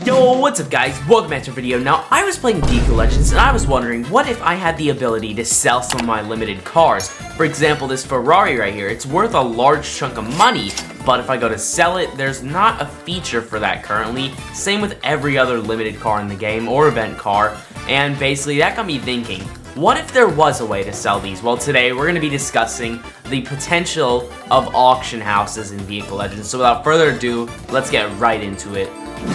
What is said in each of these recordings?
Yo, what's up guys? Welcome back to a video. Now, I was playing Vehicle Legends and I was wondering, what if I had the ability to sell some of my limited cars? For example, this Ferrari right here, it's worth a large chunk of money, but if I go to sell it, there's not a feature for that currently. Same with every other limited car in the game or event car, and basically that got me thinking, what if there was a way to sell these? Well, today we're going to be discussing the potential of auction houses in Vehicle Legends. So without further ado, let's get right into it.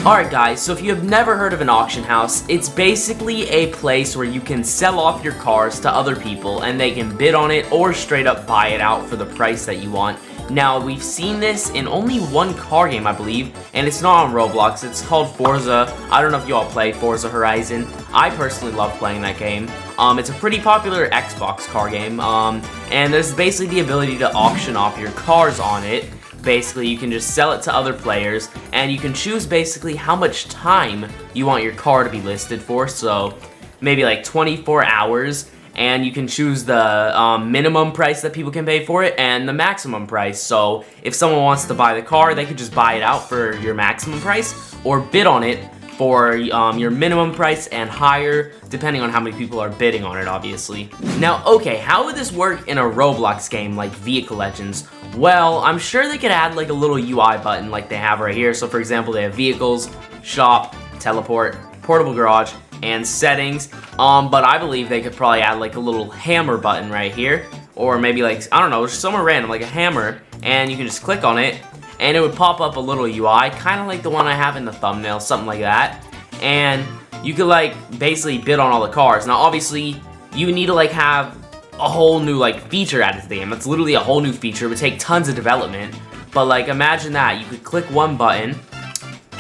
Alright guys, so if you have never heard of an auction house, it's basically a place where you can sell off your cars to other people and they can bid on it or straight up buy it out for the price that you want. Now, we've seen this in only one car game, I believe, and it's not on Roblox. It's called Forza. I don't know if you all play Forza Horizon. I personally love playing that game. It's a pretty popular Xbox car game, and there's basically the ability to auction off your cars on it. Basically, you can just sell it to other players, and you can choose basically how much time you want your car to be listed for, so maybe like 24 hours, and you can choose the minimum price that people can pay for it and the maximum price. So if someone wants to buy the car, they could just buy it out for your maximum price or bid on it for your minimum price and higher, depending on how many people are bidding on it, obviously. Now, okay, how would this work in a Roblox game like Vehicle Legends? Well, I'm sure they could add like a little UI button like they have right here. So for example, they have vehicles, shop, teleport, portable garage, and settings. But I believe they could probably add like a little hammer button right here. Or maybe like, I don't know, somewhere random, like a hammer, and you can just click on it, and it would pop up a little UI, kind of like the one I have in the thumbnail, something like that. And you could like basically bid on all the cars. Now obviously, you need to like have a whole new like feature added to the game. It's literally a whole new feature. It would take tons of development, but like imagine that you could click one button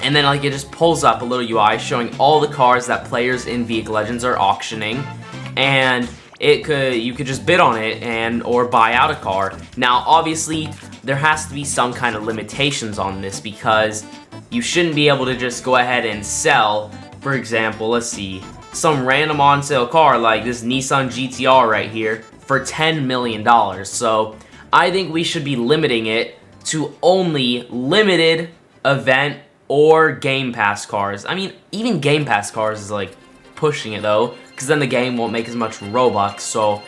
and then like it just pulls up a little UI showing all the cars that players in Vehicle Legends are auctioning, and you could just bid on it and or buy out a car. Now obviously there has to be some kind of limitations on this, because you shouldn't be able to just go ahead and sell, for example, let's see, some random on sale car like this Nissan GTR right here for $10 million. So I think we should be limiting it to only limited event or Game Pass cars. I mean, even Game Pass cars is like pushing it though, because then the game won't make as much Robux. So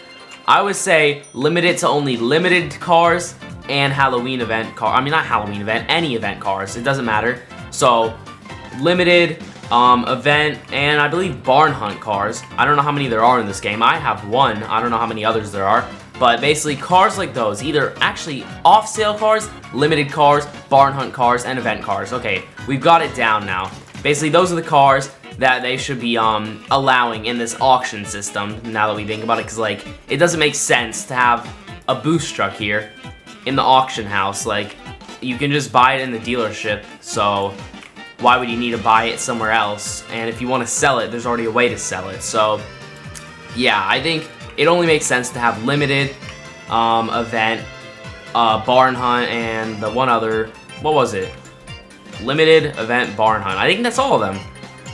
I would say limit it to only limited cars and Halloween event car. I mean, not Halloween event, any event cars. It doesn't matter. So limited event, and I believe barn hunt cars. I don't know how many there are in this game. I have one. I don't know how many others there are. But basically cars like those, either actually off sale cars, limited cars, barn hunt cars, and event cars. Okay, we've got it down now. Basically those are the cars that they should be allowing in this auction system, now that we think about it, because like it doesn't make sense to have a boost truck here in the auction house. Like, you can just buy it in the dealership, so why would you need to buy it somewhere else? And if you want to sell it, there's already a way to sell it. So yeah, I think it only makes sense to have limited event, barn hunt, and the one other, what was it? Limited event, barn hunt. I think that's all of them.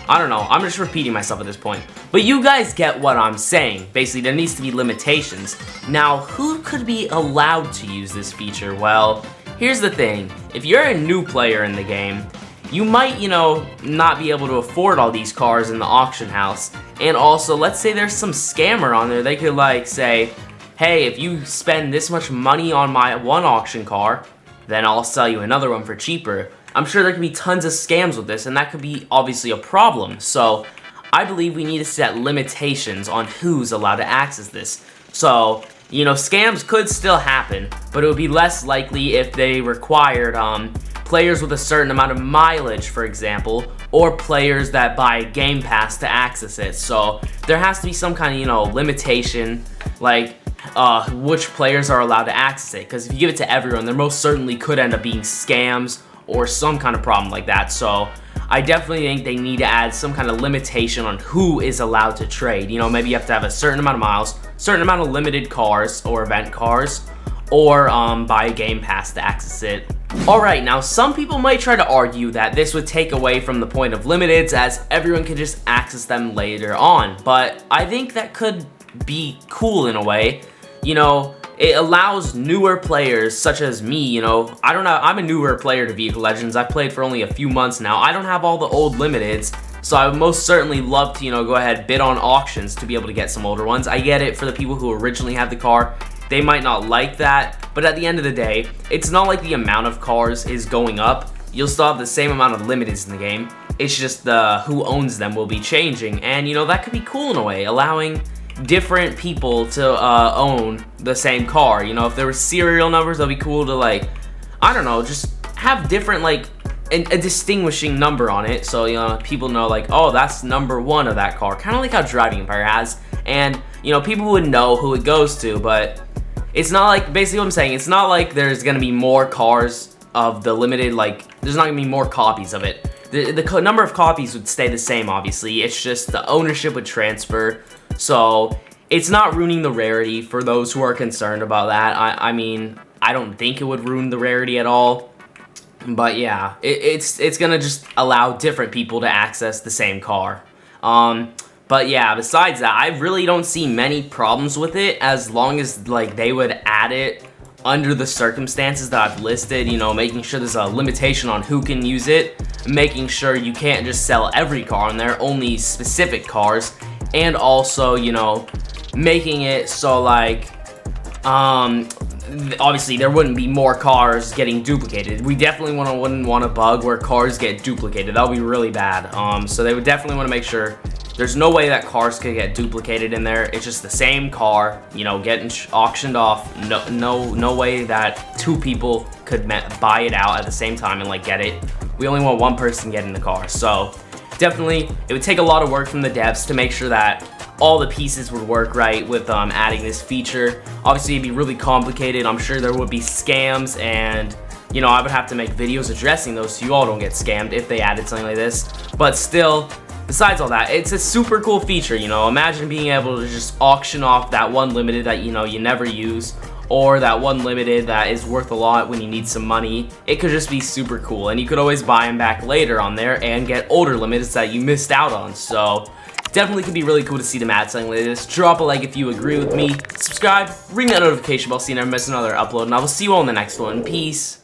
I don't know, I'm just repeating myself at this point. But you guys get what I'm saying. Basically, there needs to be limitations. Now, who could be allowed to use this feature? Well, here's the thing. If you're a new player in the game, you might, you know, not be able to afford all these cars in the auction house. And also, let's say there's some scammer on there. They could like say, hey, if you spend this much money on my one auction car, then I'll sell you another one for cheaper. I'm sure there could be tons of scams with this, and that could be obviously a problem. So I believe we need to set limitations on who's allowed to access this. So, you know, scams could still happen, but it would be less likely if they required players with a certain amount of mileage, for example, or players that buy Game Pass to access it. So there has to be some kind of, you know, limitation, like which players are allowed to access it. Because if you give it to everyone, there most certainly could end up being scams or some kind of problem like that. So I definitely think they need to add some kind of limitation on who is allowed to trade. You know, maybe you have to have a certain amount of miles, certain amount of limited cars or event cars, or buy a Game Pass to access it. Alright, now some people might try to argue that this would take away from the point of limiteds, as everyone could just access them later on, but I think that could be cool in a way. You know, it allows newer players such as me, you know, I don't know, I'm a newer player to Vehicle Legends. I've played for only a few months now. I don't have all the old limiteds, so I would most certainly love to, you know, go ahead, bid on auctions to be able to get some older ones. I get it for the people who originally had the car. They might not like that, but at the end of the day, it's not like the amount of cars is going up. You'll still have the same amount of limiteds in the game. It's just the who owns them will be changing, and you know, that could be cool in a way, allowing different people to own the same car. You know, if there were serial numbers, that'd be cool to, like, I don't know, just have different, like, a distinguishing number on it, so, you know, people know, like, oh, that's number 1 of that car, kind of like how Driving Empire has. And you know, people would know who it goes to, but it's not like, basically what I'm saying, it's not like there's gonna be more cars of the limited, like, there's not gonna be more copies of it. The number of copies would stay the same, obviously. It's just the ownership would transfer. So it's not ruining the rarity for those who are concerned about that. I mean, I don't think it would ruin the rarity at all. But yeah, it's gonna just allow different people to access the same car. But yeah, besides that, I really don't see many problems with it as long as, like, they would add it under the circumstances that I've listed, you know, making sure there's a limitation on who can use it, making sure you can't just sell every car on there, only specific cars, and also, you know, making it so, like, obviously there wouldn't be more cars getting duplicated. We definitely wouldn't want a bug where cars get duplicated. That would be really bad. So they would definitely want to make sure there's no way that cars could get duplicated in there. It's just the same car, you know, getting auctioned off. No way that 2 people could buy it out at the same time and, like, get it. We only want 1 person getting the car. So definitely, it would take a lot of work from the devs to make sure that all the pieces would work right with adding this feature. Obviously, it'd be really complicated. I'm sure there would be scams, and you know, I would have to make videos addressing those so you all don't get scammed if they added something like this. But still, besides all that, it's a super cool feature, you know. Imagine being able to just auction off that one limited that, you know, you never use, or that one limited that is worth a lot when you need some money. It could just be super cool, and you could always buy them back later on there and get older limiteds that you missed out on. So definitely could be really cool to see them add something like this. Drop a like if you agree with me, subscribe, ring that notification bell so you never miss another upload, and I will see you all in the next one. Peace.